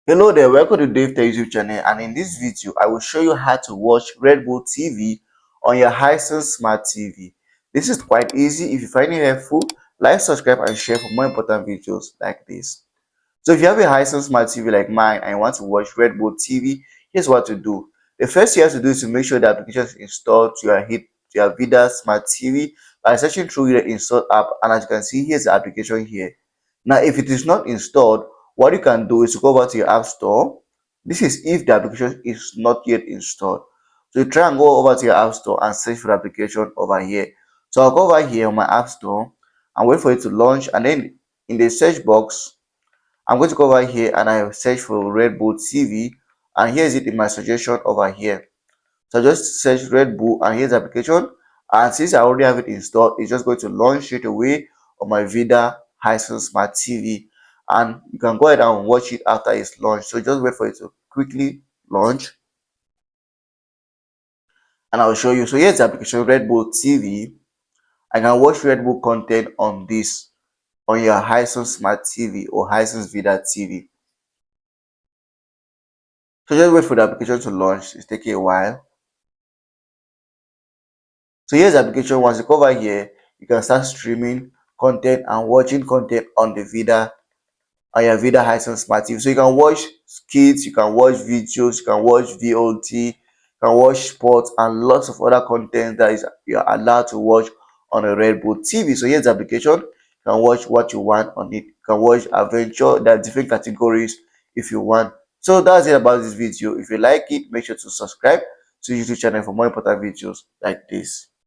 Hello there, welcome to DaveTech YouTube channel, and in this video I will show you how to watch Red Bull TV on your Hisense Smart TV. This is quite easy. If you find it helpful, like, subscribe and share for more important videos like this. So if you have a Hisense Smart TV like mine and you want to watch Red Bull TV, here's what to do. The first you have to do is to make sure the application is installed to your Vida Smart TV by searching through the installed app, and as you can see, here's the application here. Now, if it is not installed, what you can do is to go over to your app store. This is if the application is not yet installed. So you try and go over to your app store and search for the application over here. So I'll go over here on my app store and wait for it to launch, and then in the search box I'm going to go over here and I search for Red Bull TV, and here's it in my suggestion over here. So I just search Red Bull and here's the application, and since I already have it installed, it's just going to launch straight away on my Vida Hisense Smart TV, and you can go ahead and watch it after it's launched. So just wait for it to quickly launch and I'll show you. So here's the application Red Bull TV. I can watch Red Bull content on this on your Hisense Smart TV or Hisense Vida TV. So just wait for the application to launch. It's taking a while. So here's the application. Once you go over here, you can start streaming content and watching content on the Vida on your Vida Hisense Smart TV. So you can watch skits, you can watch videos, you can watch VOD, you can watch sports and lots of other content that is you're allowed to watch on a Red Bull TV. So here's the application. You can watch what you want on it. You can watch adventure. There are different categories if you want. So that's it about this video. If you like it, make sure to subscribe to the YouTube channel for more important videos like this.